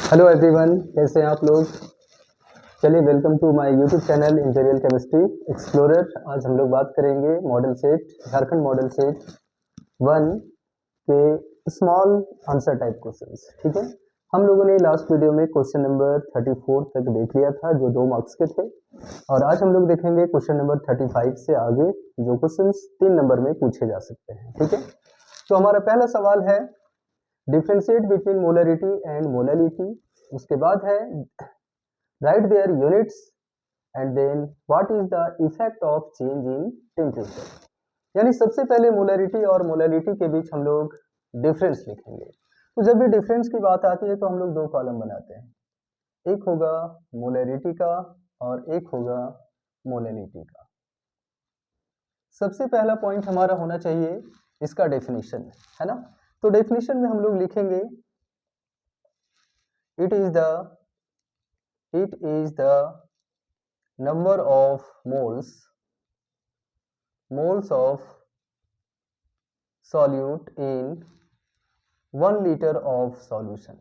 Hello everyone, कैसे हैं आप लोग। चलिए, welcome to my YouTube channel imperial chemistry explorer. आज हम लोग बात करेंगे model set, Jharkhand model set 1 के स्मॉल आंसर टाइप क्वेश्चंस। ठीक है, हम लोगों ने लास्ट वीडियो में क्वेश्चन नंबर 34 तक देख लिया था, जो 2 मार्क्स के थे। और आज हम लोग देखेंगे क्वेश्चन नंबर 35 से आगे, जो क्वेश्चंस 3 नंबर में पूछे जा सकते हैं। ठीक है, तो हमारा पहला सवाल है differentiate between molarity and molality. उसके बाद है write their units and then what is the effect of change in temperature. यानी सबसे पहले मोलरिटी और मोलैलिटी के बीच हम लोग डिफरेंस लिखेंगे। तो जब भी डिफरेंस की बात आती है तो हम लोग 2 कॉलम बनाते हैं, एक होगा मोलरिटी का और एक होगा मोलैलिटी का। सबसे पहला पॉइंट हमारा होना चाहिए इसका डेफिनेशन, है ना। तो डेफिनेशन में हम लोग लिखेंगे it is the number of moles of solute in 1 litre of solution.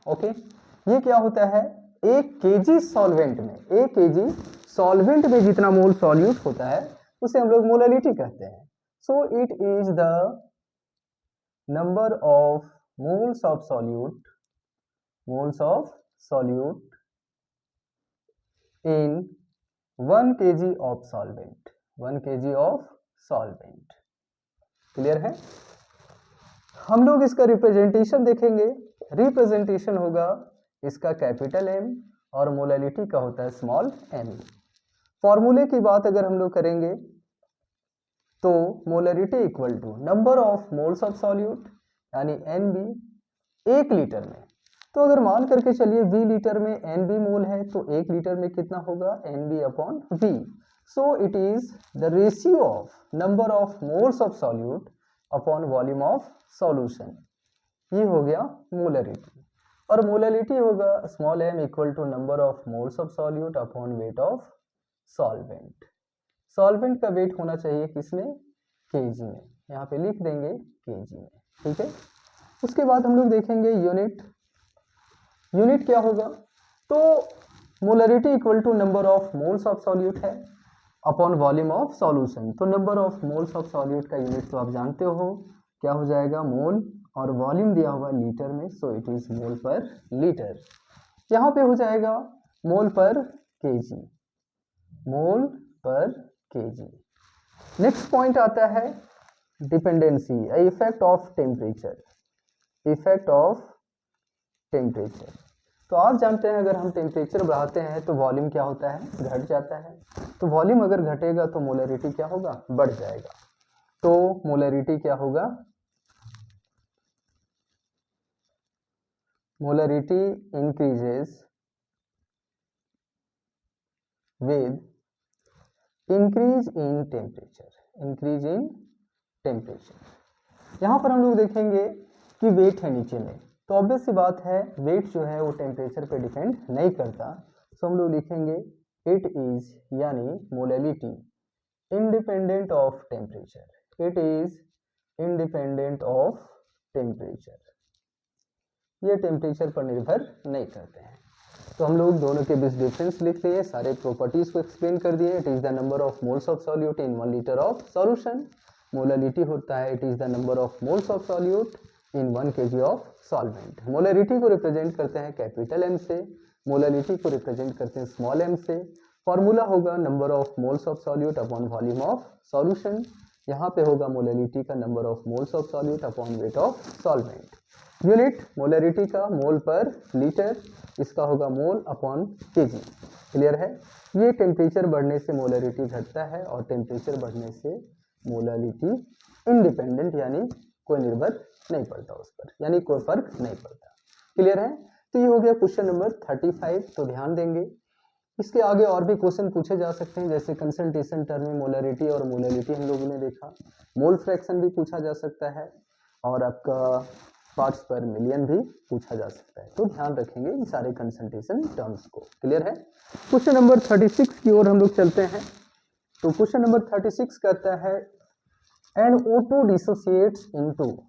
Okay, ये क्या होता है, 1 केजी सॉल्वेंट में, 1 केजी सॉल्वेंट में जितना मोल सॉल्यूट होता है उसे हम लोग मोलैलिटी कहते हैं। सो it is the number of moles of solute in 1 kg of solvent, 1 kg of solvent. Clear है। हम लोग इसका रिप्रेजेंटेशन देखेंगे। रिप्रेजेंटेशन होगा इसका कैपिटल M और मोलैलिटी का होता है स्मॉल m। फॉर्मूले की बात अगर हम लोग करेंगे तो molality equal to number of moles of solute यानी NB 1 लीटर में। तो अगर मान करके चलिए V लीटर में NB मोल है तो 1 लीटर में कितना होगा NB upon V। So it is the ratio of number of moles of solute upon volume of solution. ये हो गया मोलैलिटी। और मोलैलिटी होगा small m equal to number of moles of solute upon weight of solvent. Solvent का wait होना चाहिए किसमें, KG में, यहाँ पे लिख देंगे केजी में। ठीक है, उसके बाद हम लोग देखेंगे यूनिट क्या होगा। तो molality equal to number of moles of solute है अपॉन वॉल्यूम ऑफ सॉल्यूशन। तो number of moles of solute का यूनिट तो आप जानते हो, क्या हो जाएगा मोल, और वॉल्यूम दिया हुआ लीटर में, सो इट इज मोल पर लीटर। यहाँ पे हो जाएगा मोल पर केजी, मोल पर केजी। नेक्स्ट पॉइंट आता है dependency, effect of temperature, effect of temperature. तो आप जानते हैं अगर हम टेम्परेचर बढ़ाते हैं तो वॉल्यूम क्या होता है, घट जाता है। तो वॉल्यूम अगर घटेगा तो मोलैलिटी क्या होगा, बढ़ जाएगा। तो मोलैलिटी क्या होगा, molality increases with increase in temperature, increase in temperature. यहाँ पर हम लोग देखेंगे कि वेट है नीचे में, तो ऑब्वियस सी बात है वेट जो है वो टेम्परेचर पे डिपेंड नहीं करता। सो हम लोग लिखेंगे इट इज यानी molality independent of temperature, it is independent of temperature. ये टेम्परेचर पर निर्भर नहीं करते हैं। तो हम लोग दोनों के बीच डिफरेंस लिख लिए, सारे प्रॉपर्टीज को एक्सप्लेन कर दिए। It is the number of moles of solute in 1 litre of solution. Molality होता है it is the number of moles of solute in 1 kg of solvent. Molality को रिप्रेजेंट करते हैं कैपिटल M से, molality को represent करते हैं small m से। फॉर्मूला होगा number of moles of solute upon volume of solution. यहाँ पे होगा मोलैलिटी का number of moles of solute upon weight of solvent. Unit molality का मोल पर लीटर, इसका होगा मोल अपॉन केजी। क्लियर है। ये टेम्परेचर बढ़ने से मोलैलिटी घटता है और टेम्परेचर बढ़ने से मोलैलिटी इंडिपेंडेंट यानी कोई निर्भर नहीं पड़ता उस पर, यानी कोई फर्क नहीं पड़ता। क्लियर है। तो ये हो गया क्वेश्चन नंबर 35। तो ध्यान देंगे, इसके आगे और भी क्वेश्चन पूछे जा सकते हैं, जैसे कंसंट्रेशन टर्म में मोलैलिटी और मोलैलिटी हम लोगों ने देखा, मोल फ्रैक्शन भी पूछा जा सकता है, और आपका पार्ट्स पर मिलियन भी पूछा जा सकता है। तो ध्यान रखेंगे इन सारे कंसंट्रेशन टर्म्स को। क्लियर है। क्वेश्चन नंबर 36 की ओर हम लोग चलते हैं। तो क्वेश्चन नंबर 36 कहता है NO2 dissociates into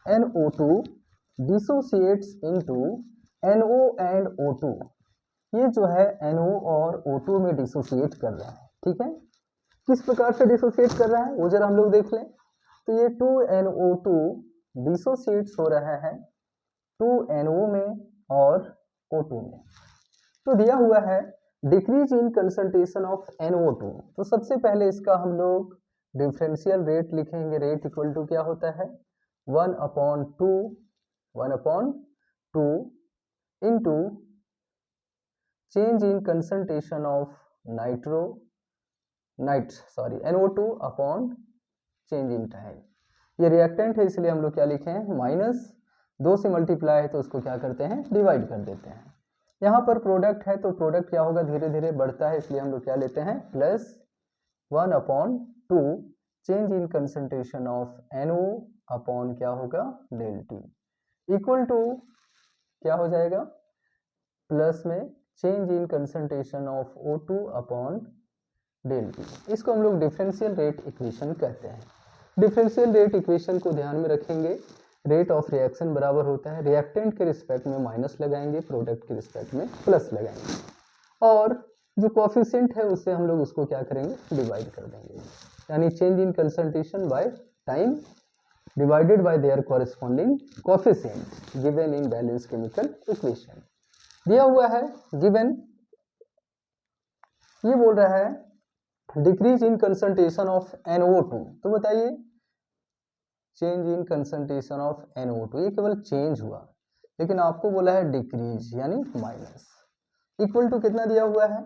NO2 dissociates into NO and O2। ये जो है NO और O2 में डिसोसिएट कर रहा है, ठीक है। किस प्रकार से डिसोसिएट कर रहा है वो जरा हम लोग देख लें। तो ये 2NO2 डिसोसिएट्स हो रहा है 2NO में और O2 में। तो दिया हुआ है decrease in concentration of NO2। तो सबसे पहले इसका हम लोग डिफरेंशियल रेट लिखेंगे। रेट इक्वल टू क्या होता है 1/2 into change in concentration of NO2 upon change in time. ये रिएक्टेंट है इसलिए हम लोग क्या लिखे हैं -2 से मल्टीप्लाई है तो उसको क्या करते हैं डिवाइड कर देते हैं। यहाँ पर प्रोडक्ट है तो प्रोडक्ट क्या होगा धीरे धीरे बढ़ता है इसलिए हम लोग क्या लेते हैं +1/2 change in concentration of NO upon क्या होगा ΔT इक्वल टू क्या हो जाएगा प्लस में change in concentration of O2 upon ΔT। इसको हम लोग डिफरेंशियल रेट इक्वेशन कहते हैं। डिफरेंशियल रेट इक्वेशन को ध्यान में रखेंगे। रेट ऑफ रिएक्शन बराबर होता है रिएक्टेंट के रिस्पेक्ट में माइनस लगाएंगे, प्रोडक्ट के रिस्पेक्ट में प्लस लगाएंगे, और जो कोएफिशिएंट है उससे हम लोग उसको क्या करेंगे डिवाइड कर देंगे। यानी change in concentration by time divided by there corresponding coefficient given in balance chemical equation. दिया हुआ है गिवन, ये बोल रहा है decrease in concentration of NO2। तो बताइए change in concentration of NO2, ये केवल चेंज हुआ लेकिन आपको बोला है डिक्रीज यानी माइनस इक्वल टू कितना दिया हुआ है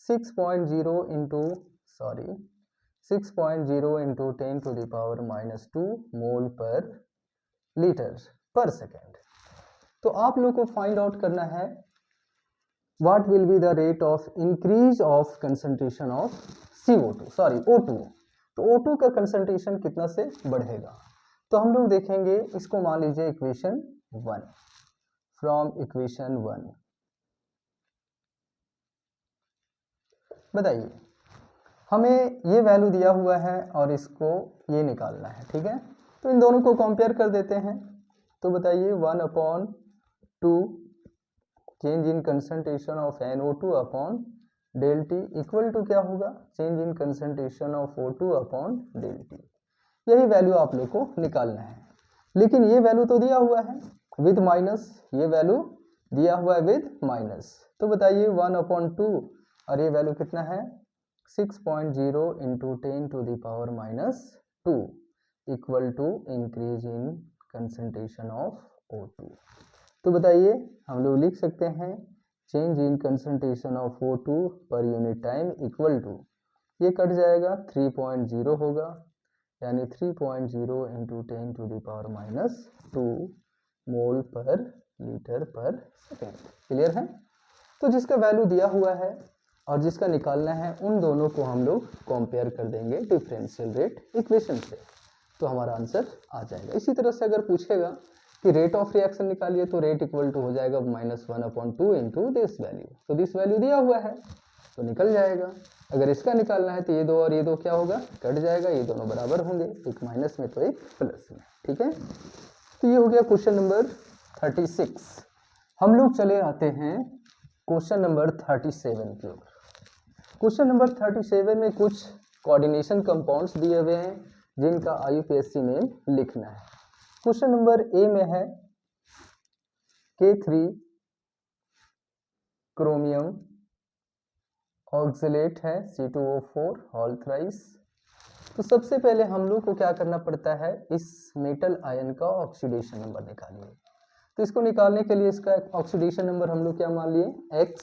6.0 इंटू 10⁻² मोल पर लीटर पर सेकेंड। तो आप लोग को फाइंड आउट करना है what will be the rate of increase of concentration of O2। तो O2 का कंसंट्रेशन कितना से बढ़ेगा। तो हम लोग देखेंगे इसको मान लीजिए इक्वेशन 1। फ्रॉम इक्वेशन 1 बताइए हमें ये वैल्यू दिया हुआ है और इसको ये निकालना है, ठीक है। तो इन दोनों को कंपेयर कर देते हैं। तो बताइए 1/2 change in concentration of NO2 upon ΔT equal to क्या होगा change in concentration of O2 upon ΔT। यही वैल्यू आप लोग को निकालना है, लेकिन ये वैल्यू तो दिया हुआ है विद माइनस, ये वैल्यू दिया हुआ है विद माइनस। तो बताइए 1/2 और ये वैल्यू कितना है 6.0 into 10⁻² equal to increase in concentration of O2। तो बताइए हम लोग लिख सकते हैं change in concentration of O2 per unit time equal to, ये कट जाएगा 3.0 होगा यानी 3.0 इंटू 10⁻² मोल पर लीटर पर सेकेंड। क्लियर है। तो जिसका वैल्यू दिया हुआ है और जिसका निकालना है उन दोनों को हम लोग कंपेयर कर देंगे डिफरेंशियल रेट इक्वेशन से, तो हमारा आंसर आ जाएगा। इसी तरह से अगर पूछेगा कि रेट ऑफ रिएक्शन निकालिए तो रेट इक्वल टू हो जाएगा -1/2 इंटू दिस वैल्यू। तो दिस वैल्यू दिया हुआ है तो निकल जाएगा। अगर इसका निकालना है तो ये दो और ये दो क्या होगा कट जाएगा, ये दोनों बराबर होंगे, एक माइनस में तो एक प्लस में, ठीक है। तो ये हो गया क्वेश्चन नंबर 36। हम लोग चले आते हैं क्वेश्चन नंबर 37 की ओर। क्वेश्चन नंबर 37 में कुछ कोऑर्डिनेशन कंपाउंड्स दिए हुए हैं जिनका IUPAC नेम लिखना है। क्वेश्चन नंबर ए में है K3 क्रोमियम ऑक्सलेट है C2O4 होल थ्राइस। तो सबसे पहले हम लोग को क्या करना पड़ता है इस मेटल आयन का ऑक्सीडेशन नंबर निकालिए। तो इसको निकालने के लिए इसका ऑक्सीडेशन नंबर हम लोग क्या मान लिए X।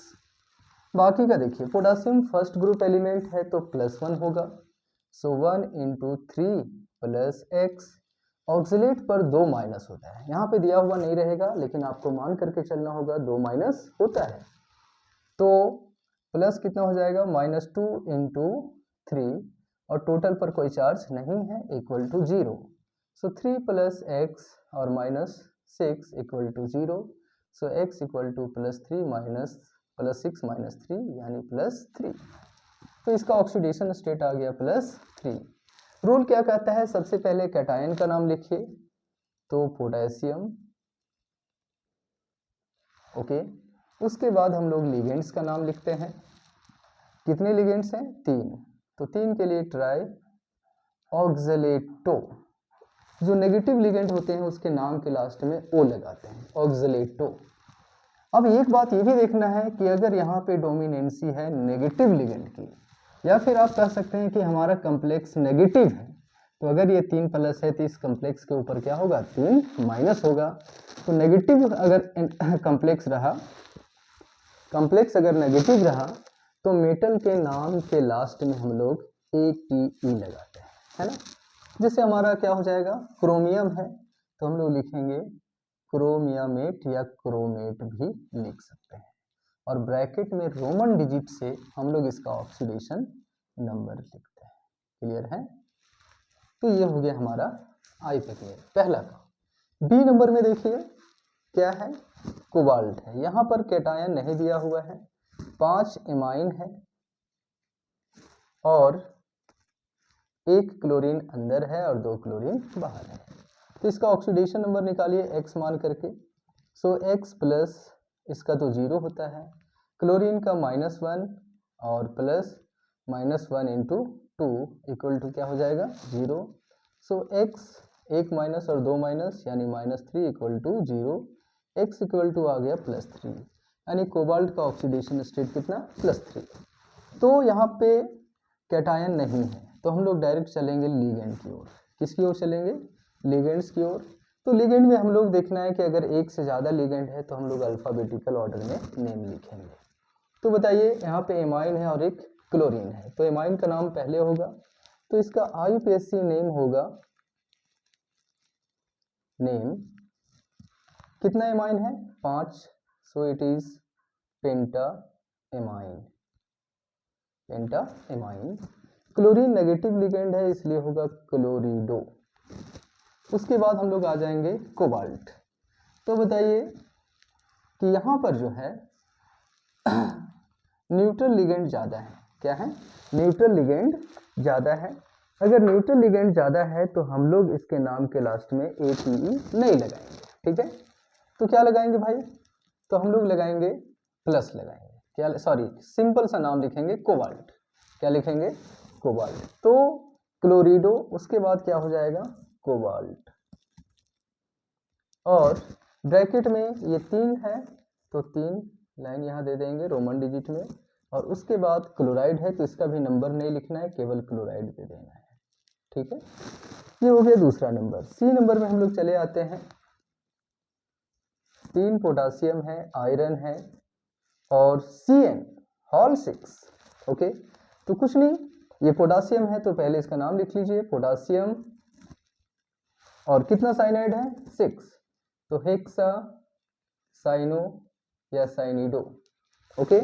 बाकी का देखिए पोटेशियम फर्स्ट ग्रुप एलिमेंट है तो +1 होगा, सो 1 × 3 + X। ऑक्सीलेट पर 2 माइनस होता है, यहाँ पे दिया हुआ नहीं रहेगा लेकिन आपको मान करके चलना होगा 2 माइनस होता है, तो प्लस कितना हो जाएगा -2 × 3 और टोटल पर कोई चार्ज नहीं है इक्वल टू 0, सो 3 + X और -6 equal to 0, so X equal to +3 +6 -3 यानी +3। तो इसका ऑक्सीडेशन स्टेट आ गया +3। रूल क्या कहता है, सबसे पहले कैटायन का नाम लिखिए, तो पोटेशियम, ओके। उसके बाद हम लोग लिगेंड्स का नाम लिखते हैं, कितने लिगेंड्स हैं, 3, तो 3 के लिए ट्राई ऑक्सलेटो, जो नेगेटिव लिगेंड होते हैं उसके नाम के लास्ट में ओ लगाते हैं, ऑक्सलेटो। अब एक बात ये भी देखना है कि अगर यहाँ पे डोमिनेंसी है नेगेटिव लिगेंड की, या फिर आप कह सकते हैं कि हमारा कम्प्लेक्स नेगेटिव है, तो अगर ये 3 प्लस है तो इस कम्प्लेक्स के ऊपर क्या होगा, 3 माइनस होगा। तो नेगेटिव अगर कम्प्लेक्स रहा, कम्प्लेक्स अगर नेगेटिव रहा, तो मेटल के नाम के लास्ट में हम लोग ATE लगाते हैं, है ना। जैसे हमारा क्या हो जाएगा, क्रोमियम है तो हम लोग लिखेंगे क्रोमियमेट या क्रोमेट भी लिख सकते हैं, और ब्रैकेट में रोमन डिजिट से हम लोग इसका ऑक्सीडेशन नंबर लिखते हैं। क्लियर है, तो ये हो गया हमारा आई पे क्लियर, पहला का। बी नंबर में देखिए क्या है, कोबाल्ट है, यहाँ पर कैटायन नहीं दिया हुआ है, 5 एमाइन है और 1 क्लोरीन अंदर है और 2 क्लोरीन बाहर है, तो इसका ऑक्सीडेशन नंबर निकालिए x मान करके। सो x प्लस इसका तो 0 होता है, क्लोरीन का -1 और प्लस -1 इंटू 2 इक्वल टू क्या हो जाएगा, 0। सो x 1 माइनस और 2 माइनस यानी -3 equal to 0, x equal to आ गया +3, यानी कोबाल्ट का ऑक्सीडेशन स्टेट कितना, +3। तो यहाँ पे कैटायन नहीं है, तो हम लोग डायरेक्ट चलेंगे लिगेंड की ओर। किसकी ओर चलेंगे, लिगेंड्स की ओर। तो लिगेंड में हम लोग देखना है कि अगर एक से ज़्यादा लिगेंड है तो हम लोग अल्फ़ाबेटिकल ऑर्डर में नेम लिखेंगे। तो बताइए यहाँ पे एमाइन है और एक क्लोरीन है, तो एमाइन का नाम पहले होगा, तो इसका IUPAC नेम होगा, नेम कितना एमाइन है, 5, सो it is penta amine, penta amine. Chlorine negative ligand है इसलिए होगा क्लोरिडो। उसके बाद हम लोग आ जाएंगे कोबाल्ट। तो बताइए कि यहाँ पर जो है न्यूट्रल लिगेंड ज़्यादा है, क्या है, न्यूट्रल लिगेंड ज़्यादा है। अगर न्यूट्रल लिगेंड ज़्यादा है तो हम लोग इसके नाम के लास्ट में ATE नहीं लगाएंगे, ठीक है। तो क्या लगाएंगे भाई, तो हम लोग लगाएंगे प्लस लगाएंगे, क्या, सॉरी सिंपल सा नाम लिखेंगे कोबाल्ट, क्या लिखेंगे, कोबाल्ट। तो क्लोरिडो, उसके बाद क्या हो जाएगा, कोबाल्ट, और ब्रैकेट में ये 3 है तो 3 लाइन यहाँ दे देंगे रोमन डिजिट में, और उसके बाद क्लोराइड है तो इसका भी नंबर नहीं लिखना है, केवल क्लोराइड दे देना है, ठीक है। ये हो गया दूसरा नंबर। सी नंबर में हम लोग चले आते हैं, 3 पोटासियम है, आयरन है और CN हॉल 6, ओके। तो कुछ नहीं, ये पोटासियम है तो पहले इसका नाम लिख लीजिए, पोटासियम, और कितना साइनाइड है, 6, तो हेक्सा साइनो या साइनिडो, ओके।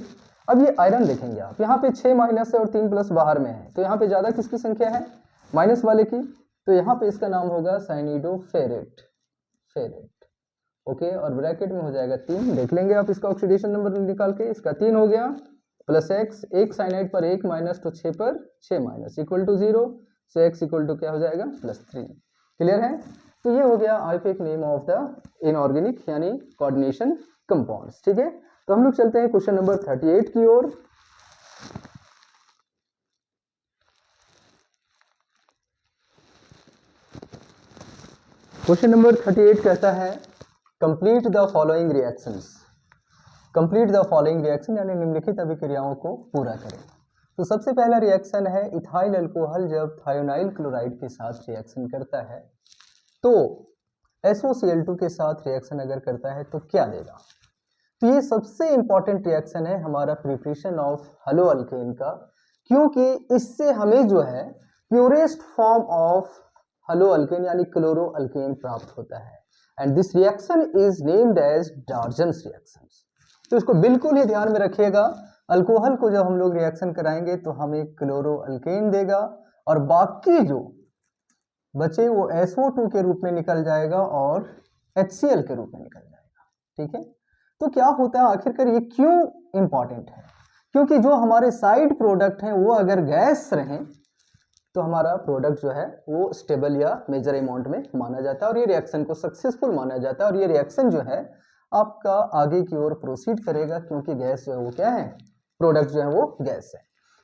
अब ये आयरन देखेंगे आप, यहाँ पे 6 माइनस है और 3 प्लस बाहर में है, तो यहाँ पे ज़्यादा किसकी संख्या है, माइनस वाले की, तो यहाँ पे इसका नाम होगा साइनिडो फेरेट, फेरेट, ओके। और ब्रैकेट में हो जाएगा 3, देख लेंगे आप इसका ऑक्सीडेशन नंबर निकाल के, इसका 3 हो गया, प्लस x, एक साइनाइड पर 1 माइनस तो 6 पर 6 minus equal to 0, so x equal to क्या हो जाएगा, +3। क्लियर है, तो ये हो गया आईपीएक नेम ऑफ द इनऑर्गेनिक यानी कोऑर्डिनेशन कंपाउंड्स, ठीक है। तो हम लोग चलते हैं क्वेश्चन नंबर 38 की ओर। क्वेश्चन नंबर 38 कहता है complete the following reactions, complete the following reaction यानी निम्नलिखित अभिक्रियाओं को पूरा करें। तो सबसे पहला रिएक्शन है इथाइल अल्कोहल जब थायोनाइल क्लोराइड के साथ रिएक्शन करता है तो SOCl2 के साथ रिएक्शन अगर करता है तो क्या देगा। तो ये सबसे इंपॉर्टेंट रिएक्शन है हमारा प्रिपरेशन ऑफ हेलो अल्केन का, क्योंकि इससे हमें जो है purest form of haloalkane यानी क्लोरो अल्केन प्राप्त होता है, and this reaction is named as Darzens reaction. तो इसको बिल्कुल ही ध्यान में रखिएगा, अल्कोहल को जब हम लोग रिएक्शन कराएंगे तो हमें क्लोरो अल्केन देगा और बाकी जो बचे वो SO2 के रूप में निकल जाएगा और HCl के रूप में निकल जाएगा, ठीक है। तो क्या होता है आखिरकार, ये क्यों इंपॉर्टेंट है, क्योंकि जो हमारे साइड प्रोडक्ट हैं वो अगर गैस रहें तो हमारा प्रोडक्ट जो है वो स्टेबल या मेजर अमाउंट में माना जाता है और ये रिएक्शन को सक्सेसफुल माना जाता है और ये रिएक्शन जो है आपका आगे की ओर प्रोसीड करेगा क्योंकि गैस जो है वो क्या है, प्रोडक्ट जो है वो गैस है।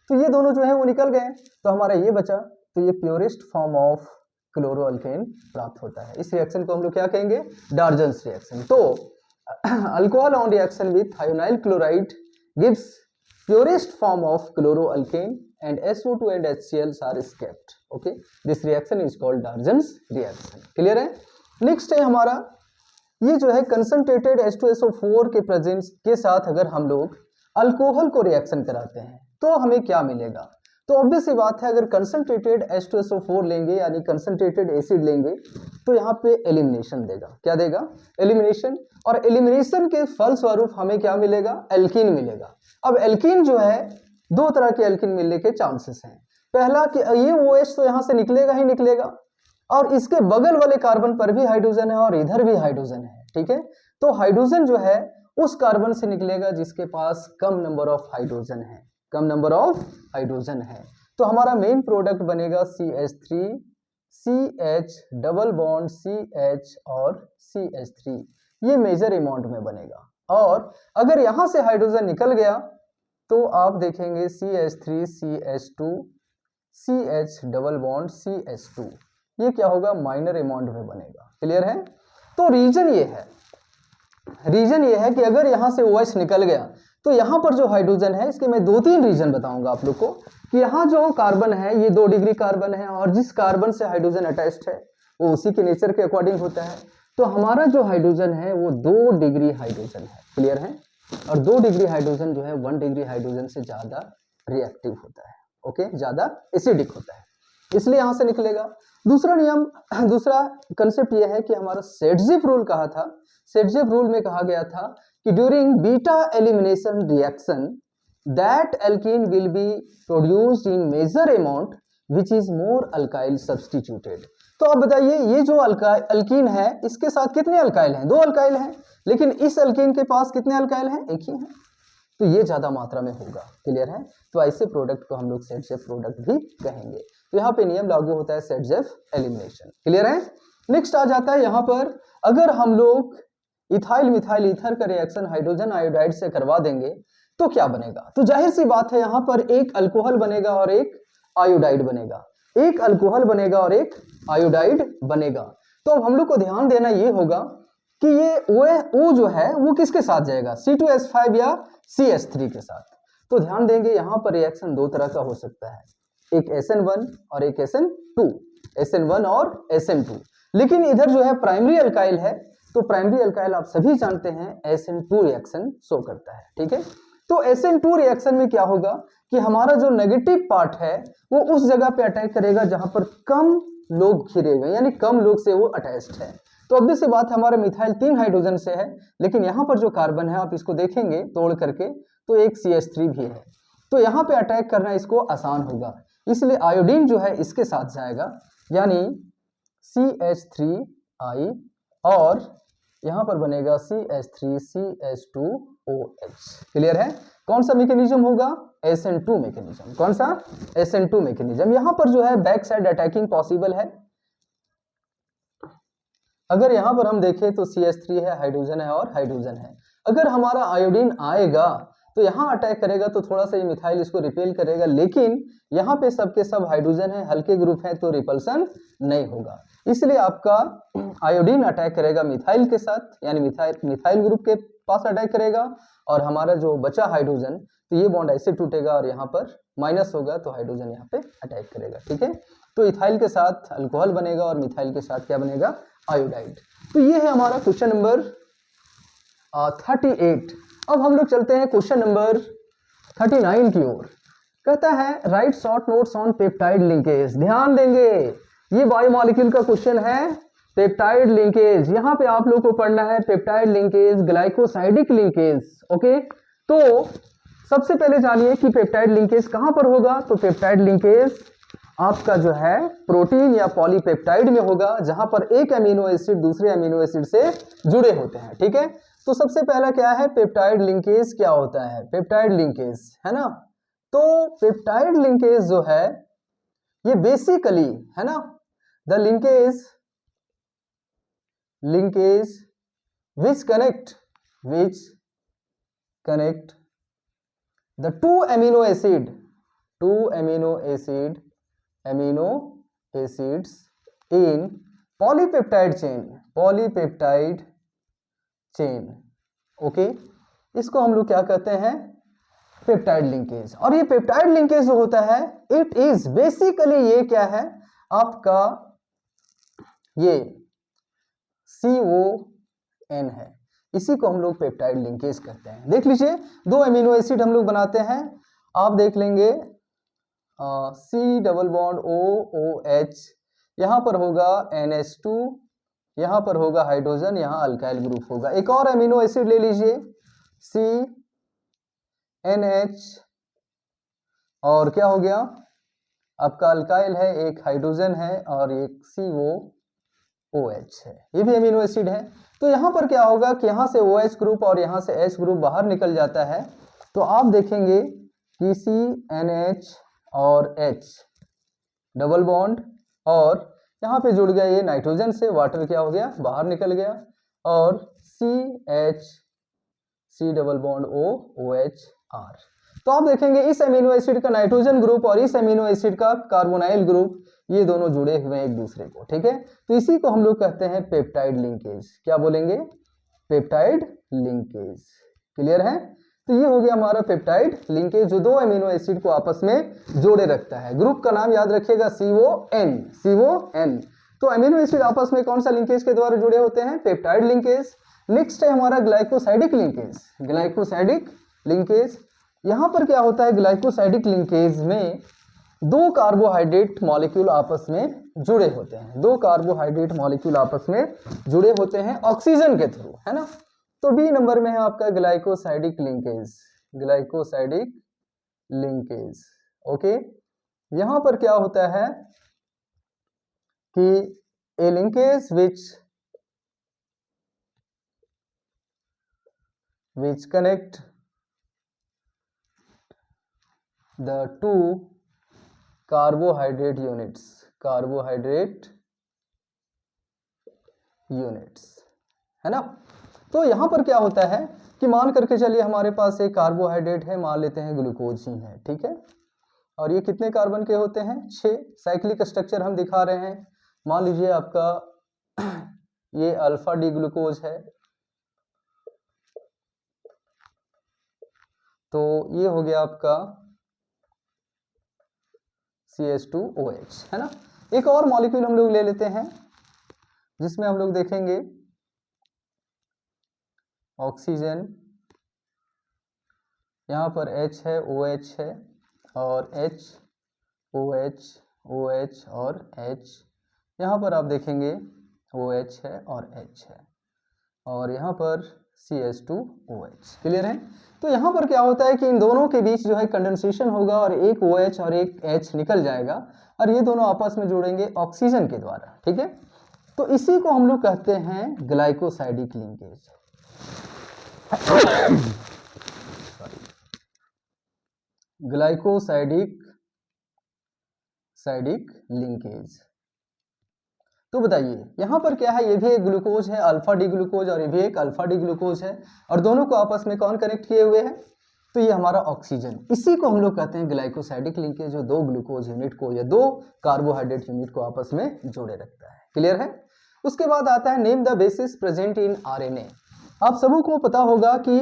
तो ये दोनों जो है वो निकल गए, तो हमारा ये बचा, तो ये प्योरेस्ट फॉर्म ऑफ क्लोरोअल्केन प्राप्त होता है। इस रिएक्शन को हम लोग क्या कहेंगे, डार्जन्स रिएक्शन। तो alcohol on reaction with hydronyl chloride gives purest form of chloroalkane and SO2 and HCl are escaped. Okay, this reaction is called Darjan's reaction. Clear है? Next है हमारा ये जो है concentrated H2SO4 के प्रेजेंस के साथ अगर हम लोग अल्कोहल को रिएक्शन कराते हैं तो हमें क्या मिलेगा। तो ऑब्वियस सी बात है, अगर कंसंट्रेटेड H2SO4 लेंगे यानी कंसंट्रेटेड एसिड लेंगे तो यहाँ पे एलिमिनेशन देगा। क्या देगा, एलिमिनेशन। और एलिमिनेशन के फलस्वरूप हमें क्या मिलेगा, एल्कीन मिलेगा। अब एल्कीन जो है, दो तरह के एल्कीन मिलने के चांसेस हैं। पहला कि ये OH तो यहाँ से निकलेगा ही निकलेगा और इसके बगल वाले कार्बन पर भी हाइड्रोजन है और इधर भी हाइड्रोजन है। ठीक है, तो हाइड्रोजन जो है उस कार्बन से निकलेगा जिसके पास कम नंबर ऑफ हाइड्रोजन है, कम नंबर ऑफ हाइड्रोजन है। तो हमारा मेन प्रोडक्ट बनेगा CH3, CH double bond CH और CH3, ये मेजर अमाउंट में बनेगा। और अगर यहां से हाइड्रोजन निकल गया तो आप देखेंगे CH3 CH2 CH double bond CH2, ये क्या होगा, माइनर अमाउंट में बनेगा। क्लियर है? तो रीजन ये है, रीजन ये है कि अगर यहां से OH निकल गया तो यहां पर जो हाइड्रोजन है, इसके मैं 2-3 रीजन बताऊंगा आप लोग को कि यहाँ जो कार्बन है ये 2 डिग्री कार्बन है और जिस कार्बन से हाइड्रोजन अटैच्ड है वो उसी के नेचर के अकॉर्डिंग होता है। तो हमारा जो हाइड्रोजन है वो 2 डिग्री हाइड्रोजन है। क्लियर है? और 2 डिग्री हाइड्रोजन जो है 1 डिग्री हाइड्रोजन से ज्यादा रिएक्टिव होता है। ओके, ज्यादा एसिडिक होता है, इसलिए यहां से निकलेगा। दूसरा नियम, दूसरा कंसेप्ट यह है कि हमारा सेडजिफ रूल कहा था, सेडजिफ रूल में कहा गया था कि during beta elimination reaction that alkene will be produced in major amount which is more alkyl substituted. तो अब बताइए, ये जो अल्कीन है इसके साथ कितने अल्काइल हैं, 2 अल्काइल हैं, लेकिन इस अल्कीन के पास कितने अल्काइल हैं, 1 ही है, तो ये ज्यादा मात्रा में होगा। क्लियर है? तो ऐसे प्रोडक्ट को हम लोग सेडजेफ प्रोडक्ट भी कहेंगे। तो यहाँ पे नियम लागू होता है सेडजेफ एलिमिनेशन। क्लियर है? नेक्स्ट आ जाता है यहाँ पर, अगर हम लोग इथाइल मिथाइल ईथर का रिएक्शन हाइड्रोजन आयोडाइड से करवा देंगे तो क्या बनेगा। तो जाहिर सी बात है, यहाँ पर एक अल्कोहल बनेगा और एक आयोडाइड बनेगा, एक अल्कोहल बनेगा और एक आयोडाइड बनेगा। तो अब हम लोग को ध्यान देना ये होगा कि ये O जो है वो किसके साथ जाएगा, C2H5 या CH3 के साथ। तो ध्यान देंगे यहाँ पर रिएक्शन 2 तरह का हो सकता है, एक SN1 और एक SN2, SN1 और SN2। लेकिन इधर जो है प्राइमरी अल्काइल है, तो प्राइमरी अल्काइल आप सभी जानते हैं SN2 रिएक्शन शो करता है। ठीक है, तो SN2 रिएक्शन में क्या होगा कि हमारा जो नेगेटिव पार्ट है वो उस जगह पे अटैक करेगा जहां पर कम लोग घिरे हुए, यानी कम लोग से वो अटैच्ड है। तो ऑब्वियस सी बात है, हमारा मिथाइल 3 हाइड्रोजन से है, लेकिन यहाँ पर जो कार्बन है आप इसको देखेंगे तोड़ करके तो एक CH3 भी है, तो यहाँ पे अटैक करना इसको आसान होगा, इसलिए आयोडीन जो है इसके साथ जाएगा, यानी CH3I और यहाँ पर बनेगा CH3CH2OH। क्लियर है? कौन सा मैकेनिज्म होगा, SN2 मैकेनिज्म। कौन सा, SN2 मैकेनिज्म। यहाँ पर जो है बैक साइड अटैकिंग पॉसिबल है। अगर यहाँ पर हम देखें तो CH3 है, हाइड्रोजन है और हाइड्रोजन है। अगर हमारा आयोडीन आएगा तो यहाँ अटैक करेगा तो थोड़ा सा ये मिथाइल इसको रिपेल करेगा, लेकिन यहाँ पे सबके सब हाइड्रोजन है, हल्के ग्रुप है, तो रिपल्सन नहीं होगा। इसलिए आपका आयोडीन अटैक करेगा मिथाइल के साथ, यानी मिथाइल ग्रुप के पास अटैक करेगा, और हमारा जो बचा हाइड्रोजन, तो ये बॉन्ड ऐसे टूटेगा और यहाँ पर माइनस होगा, तो हाइड्रोजन यहाँ पे अटैक करेगा। ठीक है, तो इथाइल के साथ अल्कोहल बनेगा और मिथाइल के साथ क्या बनेगा, आयोडाइड। तो ये है हमारा क्वेश्चन नंबर 38। अब हम लोग चलते हैं क्वेश्चन नंबर 39 की ओर। कहता है right short notes on peptide linkage. ध्यान देंगे, ये बायोमॉलिक्यूल का क्वेश्चन है, पेप्टाइड लिंकेज। यहाँ पे आप लोग को पढ़ना है peptide linkage, glycosidic linkage. Okay, तो सबसे पहले जानिए कि पेप्टाइड लिंकेज कहाँ पर होगा। तो पेप्टाइड लिंकेज आपका जो है प्रोटीन या पॉलीपेप्टाइड में होगा, जहां पर एक अमीनो एसिड दूसरे अमीनो एसिड से जुड़े होते हैं। ठीक है, तो सबसे पहला क्या है, पेप्टाइड लिंकेज क्या होता है, पेप्टाइड लिंकेज है ना। तो पेप्टाइड लिंकेज जो है ये बेसिकली है ना, the linkage which connect the two amino acids in polypeptide chain। Okay, इसको हम लोग क्या कहते हैं, पेप्टाइड लिंकेज। और ये पेप्टाइड लिंकेज जो होता है, इट इज बेसिकली, ये क्या है आपका, ये CON है, इसी को हम लोग पेप्टाइड लिंकेज कहते हैं। देख लीजिए, दो अमीनो एसिड हम लोग बनाते हैं, आप देख लेंगे C डबल बॉन्ड OH, यहां पर होगा NH2, यहां पर होगा हाइड्रोजन, यहां अल्काइल ग्रुप होगा। एक और अमीनो एसिड ले लीजिए CNH, और क्या हो गया आपका, अल्काइल है, एक हाइड्रोजन है और एक COOH है, ये भी अमीनो एसिड है। तो यहां पर क्या होगा कि यहां से OH ग्रुप और यहां से H ग्रुप बाहर निकल जाता है, तो आप देखेंगे कि CNH और H डबल बॉन्ड, और यहाँ पे जुड़ गया ये नाइट्रोजन से, वाटर क्या हो गया, बाहर निकल गया, और C double bond OH R। तो आप देखेंगे इस अमीनो एसिड का नाइट्रोजन ग्रुप और इस अमीनो एसिड का कार्बोनाइल ग्रुप, ये दोनों जुड़े हुए हैं एक दूसरे को, ठीक है। तो इसी को हम लोग कहते हैं पेप्टाइड लिंकेज। क्या बोलेंगे, पेप्टाइड लिंकेज। क्लियर है। तो ये हो गया हमारा पेप्टाइड लिंकेज, जो दो अमीनो एसिड को आपस में जोड़े रखता है। ग्रुप का नाम याद रखिएगा CON। तो अमीनो एसिड आपस में कौन सा लिंकेज के द्वारा जुड़े होते हैं, पेप्टाइड लिंकेज। नेक्स्ट है हमारा ग्लाइकोसाइडिक लिंकेज। यहां पर क्या होता है, ग्लाइकोसाइडिक लिंकेज में दो कार्बोहाइड्रेट मॉलिक्यूल आपस में जुड़े होते हैं, ऑक्सीजन के थ्रू, है ना। तो बी नंबर में है आपका ग्लाइकोसाइडिक लिंकेज। ओके, यहां पर क्या होता है कि ए linkage which connect the two carbohydrate units, है ना। तो यहां पर क्या होता है कि मान करके चलिए हमारे पास एक कार्बोहाइड्रेट है, मान लेते हैं ग्लूकोज ही है, ठीक है। और ये कितने कार्बन के होते हैं, 6। साइक्लिक स्ट्रक्चर हम दिखा रहे हैं, मान लीजिए आपका ये अल्फा डी ग्लूकोज है, तो ये हो गया आपका CH2OH, है ना। एक और मॉलिक्यूल हम लोग ले लेते हैं जिसमें हम लोग देखेंगे ऑक्सीजन, यहाँ पर H है, OH है, और H OH OH और H, यहाँ पर आप देखेंगे OH है और H है, और यहाँ पर CH2OH। क्लियर है। तो यहाँ पर क्या होता है कि इन दोनों के बीच जो है कंडेंसेशन होगा और एक OH और एक H निकल जाएगा और ये दोनों आपस में जुड़ेंगे ऑक्सीजन के द्वारा, ठीक है। तो इसी को हम लोग कहते हैं ग्लाइकोसाइडिक लिंकेज। Glycosidic linkage. तो बताइए यहां पर क्या है, ये भी एक ग्लूकोज है अल्फा डी ग्लूकोज, और ये भी एक अल्फा डी ग्लूकोज है, और दोनों को आपस में कौन कनेक्ट किए हुए हैं, तो ये हमारा ऑक्सीजन। इसी को हम लोग कहते हैं ग्लाइकोसाइडिक लिंकेज, जो दो ग्लूकोज यूनिट को या दो कार्बोहाइड्रेट यूनिट को आपस में जोड़े रखता है। क्लियर है। उसके बाद आता है name the basis present in RNA. आप सबों को पता होगा कि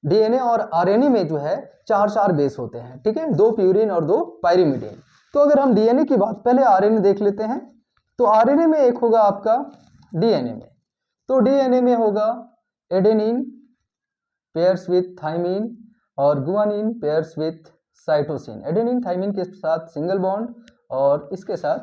डीएनए और आरएनए में जो है 4 बेस होते हैं, ठीक है, 2 प्यूरिन और 2 पायरिमिडीन। तो अगर हम डीएनए की बात, पहले आरएनए देख लेते हैं। तो आरएनए में एक होगा आपका डीएनए में, तो डीएनए में होगा एडेनिन पेयर्स विथ थाइमिन और guanine pairs with cytosine. Adenine thymine के साथ सिंगल बॉन्ड और इसके साथ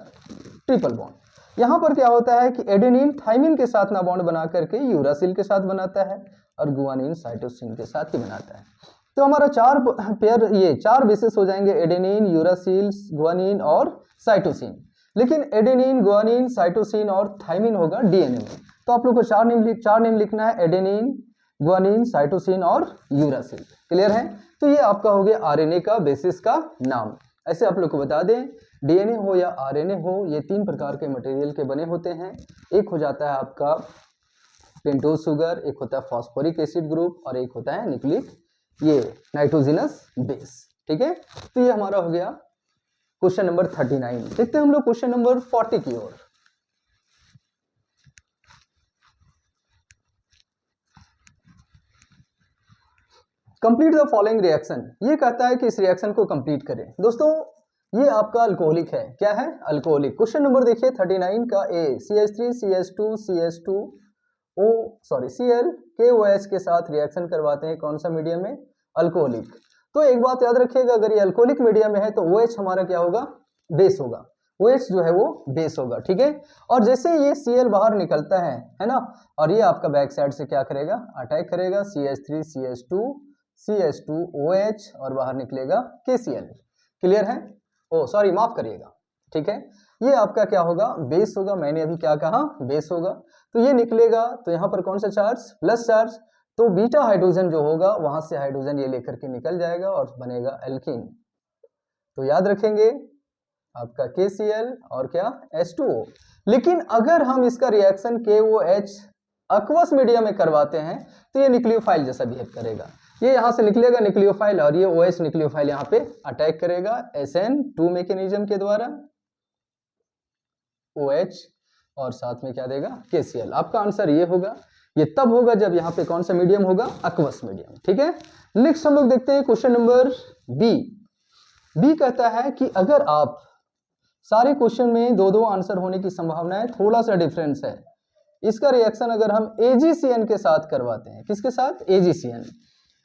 ट्रिपल बॉन्ड। यहाँ पर क्या होता है कि एडेनिन थाइमिन के साथ ना बॉन्ड बना करके यूरासिल के साथ बनाता है और गुआनिन साइटोसिन के साथ ही बनाता है। तो हमारा 4 पेयर, ये 4 बेसिस हो जाएंगे, एडेनिन, यूरासिल, गुआनिन और साइटोसिन। लेकिन एडेनिन, गुआनिन, साइटोसिन और थाइमिन होगा डीएनए में। तो आप लोग को 4 नेम लिखना है, एडेनिन, गुआनिन, साइटोसिन और यूरासिल। क्लियर है। तो ये आपका हो गया आरएनए का बेसिस का नाम। ऐसे आप लोग को बता दें, डीएनए हो या आरएनए हो, ये 3 प्रकार के मटेरियल के बने होते हैं। एक हो जाता है आपका पेंटोज शुगर, एक होता है फॉस्फोरिक एसिड ग्रुप और एक होता है न्यूक्लिक ये नाइट्रोजनस बेस। ठीक है, तो ये हमारा हो गया क्वेश्चन नंबर 39। देखते हैं हम लोग क्वेश्चन नंबर 40 की ओर। कंप्लीट द फॉलोइंग रिएक्शन, ये कहता है कि इस रिएक्शन को कंप्लीट करें। दोस्तों ये आपका अल्कोहलिक है, क्या है? अल्कोहलिक। क्वेश्चन नंबर देखिए 39 का ए, CH3 CH2 CH2 O sorry Cl KOH के साथ रिएक्शन करवाते हैं, कौन सा मीडियम में? अल्कोहलिक। तो एक बात याद रखिएगा, अगर ये अल्कोहलिक मीडियम में है तो OH हमारा क्या होगा? बेस होगा। OH जो है वो बेस होगा। ठीक है, और जैसे ये Cl बाहर निकलता है ना, और ये आपका बैक साइड से क्या करेगा? अटैक करेगा, CH3 CH2 CH2 OH और बाहर निकलेगा KCl। क्लियर है? ओ सॉरी माफ करिएगा। ठीक है, ये आपका क्या होगा? बेस होगा। मैंने अभी क्या कहा? बेस होगा। तो ये निकलेगा, तो यहाँ पर कौन सा चार्ज? Plus charge. तो बीटा हाइड्रोजन जो होगा वहां से हाइड्रोजन ये लेकर के निकल जाएगा और बनेगा एल्कीन। तो याद रखेंगे आपका KCl और क्या? H2O। लेकिन अगर हम इसका रिएक्शन KOH एक्वस मीडियम में करवाते हैं तो ये न्यूक्लियोफाइल जैसा बिहेव करेगा। ये यहाँ से निकलेगा न्यूक्लियोफाइल और ये OH न्यूक्लियोफाइल यहाँ पे अटैक करेगा SN2 मैकेनिज्म के द्वारा OH और साथ में क्या देगा? KCl। आपका आंसर ये होगा। ये तब होगा जब यहाँ पे कौन सा मीडियम होगा? Aqueous medium. ठीक है, नेक्स्ट हम लोग देखते हैं क्वेश्चन नंबर बी कहता है कि अगर आप सारे क्वेश्चन में दो आंसर होने की संभावना है, थोड़ा सा डिफरेंस है। इसका रिएक्शन अगर हम AgCN के साथ करवाते हैं, किसके साथ? AgCN,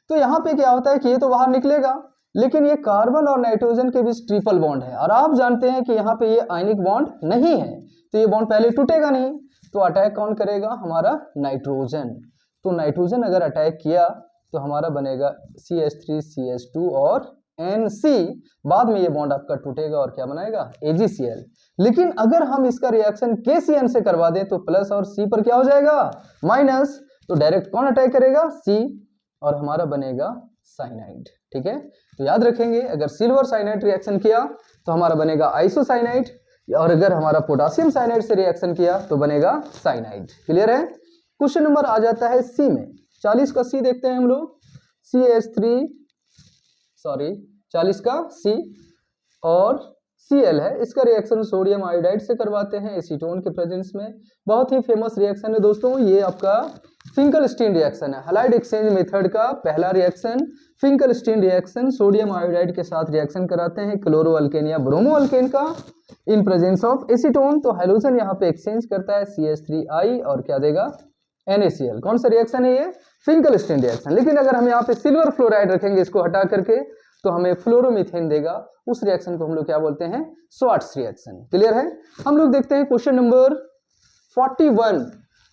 तो यहाँ पे क्या होता है कि ये तो बाहर निकलेगा, लेकिन ये कार्बन और नाइट्रोजन के बीच ट्रिपल बॉन्ड है और आप जानते हैं कि यहाँ पे ये आयनिक बॉन्ड नहीं है, तो ये बॉन्ड पहले टूटेगा नहीं, तो अटैक कौन करेगा? हमारा नाइट्रोजन। तो नाइट्रोजन अगर अटैक किया तो हमारा बनेगा CH3 CH2 और NC। बाद में ये बॉन्ड आपका टूटेगा और क्या बनाएगा? AgCl। लेकिन अगर हम इसका रिएक्शन KCN से करवा दें तो प्लस और C पर क्या हो जाएगा? माइनस। तो डायरेक्ट कौन अटैक करेगा? C और हमारा बनेगा साइनाइड। ठीक है, तो याद रखेंगे अगर सिल्वर साइनाइड रिएक्शन किया तो हमारा बनेगा आइसोसाइनाइड, और अगर हमारा पोटासियम साइनाइड से रिएक्शन किया तो बनेगा साइनाइड। क्लियर है? क्वेश्चन नंबर आ जाता है सी में। 40 का सी देखते हैं हम लोग। CH3 सॉरी 40 का C और Cl है, इसका रिएक्शन सोडियम आयोडाइड से करवाते हैं एसीटोन के प्रेजेंस में। बहुत ही फेमस रिएक्शन है दोस्तों, ये आपका फिंकलस्टीन रिएक्शन है। हैलाइड एक्सचेंज मेथड का पहला reaction Finkelstein reaction, sodium iodide के साथ रिएक्शन कराते हैं क्लोरो अल्केन या ब्रोमो अल्केन का इन प्रेजेंस ऑफ एसीटोन। तो हाइड्रोजन यहाँ पे एक्सचेंज करता है CH3I और क्या देगा? NaCl। कौन सा रिएक्शन है ये? Finkelstein reaction. लेकिन अगर हम यहाँ पे सिल्वर फ्लोराइड रखेंगे इसको हटा करके तो हमें फ्लोरोमीथेन देगा। उस रिएक्शन को हम लोग क्या बोलते हैं? Swarts reaction. क्लियर है? हम लोग देखते हैं क्वेश्चन नंबर 41।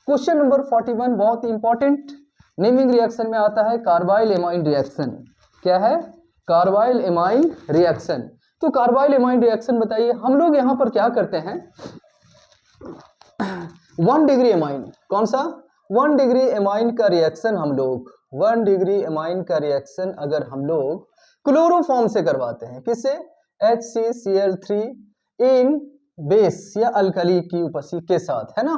क्वेश्चन नंबर 41 बहुत इंपॉर्टेंट नेमिंग रिएक्शन में आता है, कार्बाइल एमाइन रिएक्शन। क्या है? Carbyl amine reaction. तो कार्बाइल एमाइन रिएक्शन बताइए, हम लोग यहाँ पर क्या करते हैं? 1 डिग्री एमाइन, कौन सा? 1 डिग्री एमाइन का रिएक्शन हम लोग 1 डिग्री एमाइन का रिएक्शन अगर हम लोग क्लोरोफॉर्म से करवाते हैं, किससे? HCCl3 इन बेस या अल्कली की उपस्थिति के साथ, है ना।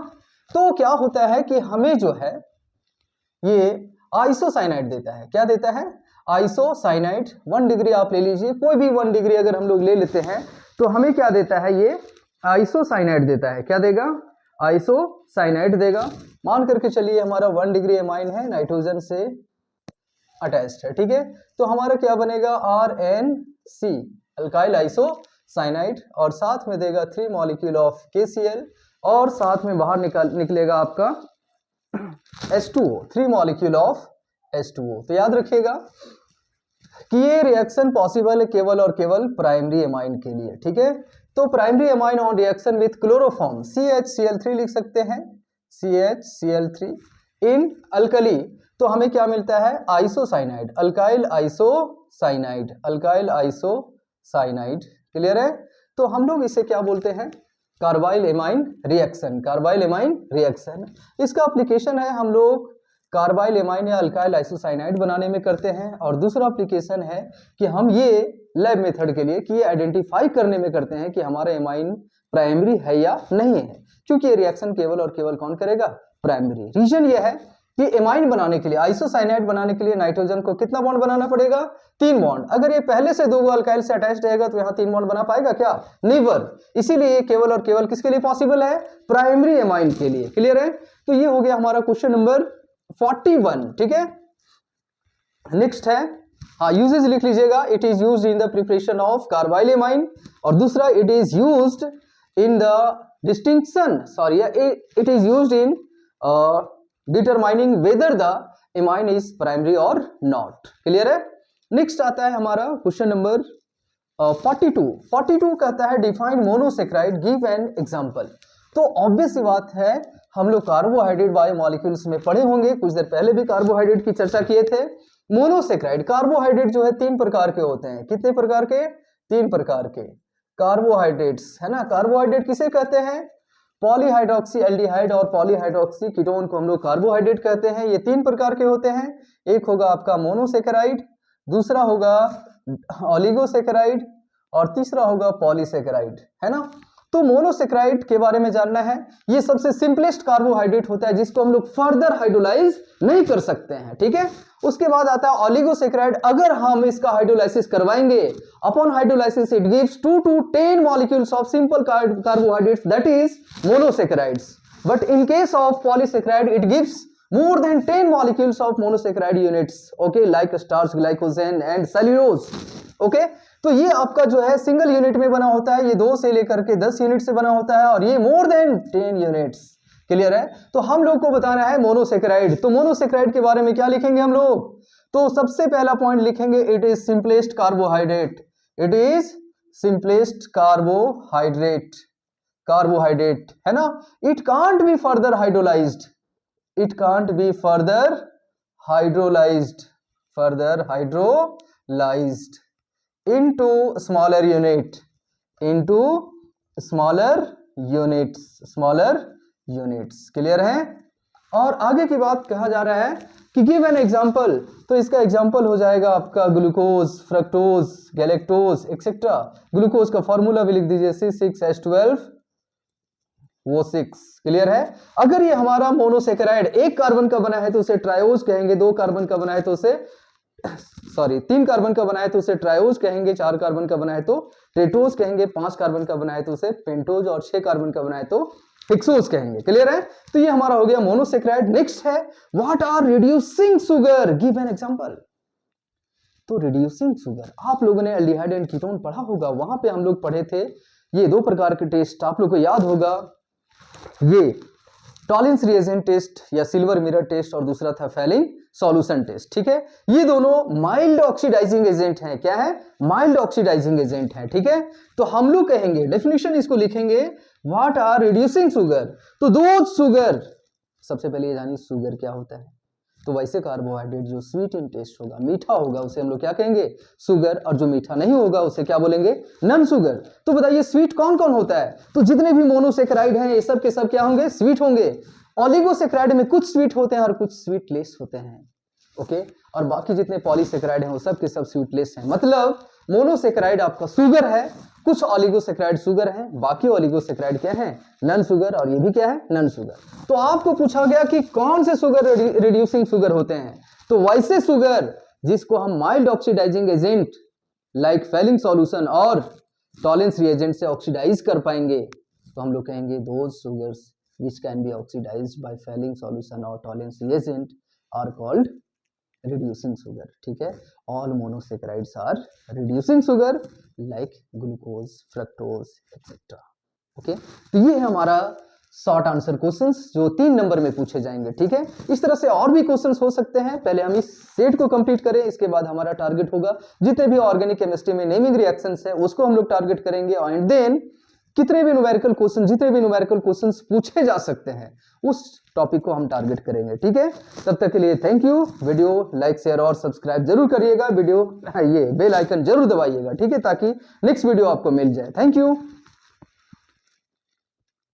तो क्या होता है कि हमें जो है ये आइसोसाइनाइड देता है। क्या देता है? आइसोसाइनाइड। 1 डिग्री आप ले लीजिए, कोई भी 1 डिग्री अगर हम लोग ले लेते हैं तो हमें क्या देता है? ये आइसोसाइनाइड देता है। क्या देगा? आइसोसाइनाइड देगा। मान करके चलिए हमारा 1 डिग्री एमाइन है, नाइट्रोजन से अटैच्ड है। ठीक है, तो हमारा क्या बनेगा? RNC अल्काइल आइसोसाइनाइड और साथ में देगा 3 मॉलिक्यूल ऑफ KCl और साथ में बाहर निकलेगा आपका H2O, 3 मॉलिक्यूल ऑफ H2O। तो याद रखिएगा कि ये रिएक्शन पॉसिबल है केवल और केवल प्राइमरी एमाइन के लिए। ठीक है, तो primary amine on reaction with chloroform CHCl3 लिख सकते हैं, CHCl3 इन अल्कली। तो हमें क्या मिलता है? Isocyanide, alkyl isocyanide, alkyl isocyanide. Clear है? तो हम लोग इसे क्या बोलते हैं? Carbyl amine reaction. Carbyl amine reaction, इसका एप्लीकेशन है हम लोग कार्बाइल एमाइन या अल्काइल आइसोसाइनाइड बनाने में करते हैं। और दूसरा एप्लीकेशन है कि हम ये लैब मेथड के लिए कि ये आइडेंटिफाई करने में करते हैं कि हमारा एमाइन प्राइमरी है या नहीं है, क्योंकि ये रिएक्शन केवल और केवल कौन करेगा, प्राइमरी। रीजन ये है कि एमाइन बनाने के लिए, आइसोसाइनाइड बनाने के लिए नाइट्रोजन को कितना बॉन्ड बनाना पड़ेगा, 3 बॉन्ड। अगर ये पहले से 2 अल्काइल से अटैच रहेगा तो यहाँ 3 बॉन्ड बना पाएगा क्या, नेवर। इसीलिए ये केवल और केवल किसके लिए पॉसिबल है, प्राइमरी एमाइन के लिए। क्लियर है। तो ये हो गया हमारा क्वेश्चन नंबर 41। ठीक है, नेक्स्ट है, हाँ यूजेज लिख लीजिएगा। It is used in the preparation of carbyl amine, और दूसरा it is used in the distinction, sorry it is used in determining whether the amine is primary और नॉट। क्लियर है। नेक्स्ट आता है हमारा क्वेश्चन नंबर 42 कहता है defined monosaccharide, give an example. तो ऑब्वियस सी बात है, हम लोग कार्बोहाइड्रेट बायोमॉलिक्यूल्स में पढ़े होंगे, कुछ देर पहले भी कार्बोहाइड्रेट की चर्चा किए थे। मोनोसेक्राइड, कार्बोहाइड्रेट जो है 3 प्रकार के होते हैं। कितने प्रकार के, 3 प्रकार के कार्बोहाइड्रेट्स, है ना। कार्बोहाइड्रेट किसे कहते हैं, पॉलीहाइड्रोक्सी एल्डिहाइड और पॉलीहाइड्रोक्सी कीटोन को हम लोग कार्बोहाइड्रेट कहते हैं। ये 3 प्रकार के होते हैं। एक होगा आपका मोनोसेक्राइड, दूसरा होगा ऑलिगोसेक्राइड और तीसरा होगा पॉलीसेक्राइड, है ना। तो मोनोसेक्राइड के बारे में जानना है। ये सबसे सिंपलेस्ट कार्बोहाइड्रेट होता है जिसको हम लोग फर्दर हाइड्रोलाइज नहीं कर सकते हैं। ठीक है। उसके बाद आता है ऑलिगोसेक्राइड। अगर हम इसका हाइड्रोलाइसिस करवाएंगे, upon hydrolysis it gives 2 to 10 molecules of simple carbohydrates, that is monosaccharides. But in case of polysaccharide it gives more than 10 molecules of monosaccharide units, okay, like starch, glycogen and cellulose, okay। तो ये आपका जो है single unit में बना होता है, ये 2 से लेकर के 10 यूनिट से बना होता है, और ये मोर देन 10 यूनिट्स। क्लियर है। तो हम लोग को बताना है मोनोसेक्राइड। तो मोनोसेक्राइड के बारे में क्या लिखेंगे हम लोग, तो सबसे पहला पॉइंट लिखेंगे it is simplest carbohydrate, it is simplest carbohydrate, carbohydrate, है ना। It can't be further hydrolysed, it can't be further hydrolyzed into smaller units, clear है। और आगे की बात कहा जा रहा है कि गिव एन एग्जांपल। तो इसका एग्जांपल हो जाएगा आपका glucose, fructose, galactose etcetera. Glucose का फॉर्मूला भी लिख दीजिए C6H12O6। क्लियर है। अगर ये हमारा मोनोसेक्राइड 1 कार्बन का बना है तो उसे ट्रायोज कहेंगे, 2 कार्बन का बना है तो उसे 3 कार्बन का बना है तो उसे ट्रायोज कहेंगे, 4 कार्बन का बना है तो टेट्रोज कहेंगे, 5 कार्बन का बना है तो उसे पेंटोज, और 6 कार्बन का बना है तो हेक्सोज कहेंगे। क्लियर है। तो ये हमारा हो गया मोनोसेक्राइड। नेक्स्ट है what are reducing sugar, give an example. तो रिड्यूसिंग शुगर, आप लोगों ने एल्डिहाइड एंड कीटोन पढ़ा होगा, वहां पे हम लोग पढ़े थे ये 2 प्रकार के टेस्ट, आप लोग को याद होगा, ये टॉलिंस रिएजेंट टेस्ट या सिल्वर मिरर टेस्ट, और दूसरा था फेलिंग सॉल्यूशन टेस्ट। ठीक है। ये दोनों माइल्ड ऑक्सीडाइजिंग एजेंट हैं। क्या है, माइल्ड ऑक्सीडाइजिंग एजेंट हैं। ठीक है। तो हम लोग कहेंगे, डेफिनेशन इसको लिखेंगे व्हाट आर रिड्यूसिंग शुगर। तो दूध, शुगर, सबसे पहले ये जानिए शुगर क्या होता है। तो वैसे कार्बोहाइड्रेट जो स्वीट इन टेस्ट होगा, मीठा होगा, उसे हम लोग क्या कहेंगे, शुगर, और जो मीठा नहीं होगा उसे क्या बोलेंगे, नॉन शुगर। तो बताइए स्वीट कौन कौन होता है, तो जितने भी मोनोसेक्राइड हैं ये सब के सब क्या होंगे, स्वीट होंगे। ऑलिगोसेक्राइड में कुछ स्वीट होते हैं और कुछ स्वीटलेस होते हैं, ओके। और बाकी जितने पॉलीसेक्राइड हैं वो सब के सब स्वीटलेस हैं। मतलब मोनोसेक्राइड आपका शुगर है, कुछ ऑलिगोसेक्राइड शुगर हैं, बाकी ऑलिगोसेक्राइड क्या है, नॉन शुगर, और ये भी क्या है, नॉन शुगर। तो आपको पूछा गया कि कौन से शुगर रिड्यूसिंग शुगर होते हैं, तो वैसे शुगर जिसको हम mild oxidising agent like Fehling solution और टॉलेंस रिएजेंट से ऑक्सीडाइज कर पाएंगे, तो हम लोग कहेंगे those sugars which can be oxidized by failing solution or tolerance reagent are called reducing sugar। ठीक है। all monosaccharides are reducing sugar like glucose, fructose etc। Okay. तो ये है हमारा शॉर्ट आंसर क्वेश्चंस जो 3 नंबर में पूछे जाएंगे। ठीक है। इस तरह से और भी क्वेश्चंस हो सकते हैं, पहले हम इस सेट को कंप्लीट करें, इसके बाद हमारा टारगेट होगा जितने भी ऑर्गेनिक केमिस्ट्री में नेमिंग रिएक्शंस है उसको हम लोग टारगेट करेंगे, एंड देन कितने भी न्यूमेरिकल क्वेश्चन, जितने भी न्यूमेरिकल क्वेश्चंस पूछे जा सकते हैं उस टॉपिक को हम टारगेट करेंगे। ठीक है। तब तक के लिए thank you. Video like, share और सब्सक्राइब जरूर करिएगा, वीडियो ये बेल आइकन जरूर दबाइएगा, ठीक है, ताकि नेक्स्ट वीडियो आपको मिल जाए। Thank you.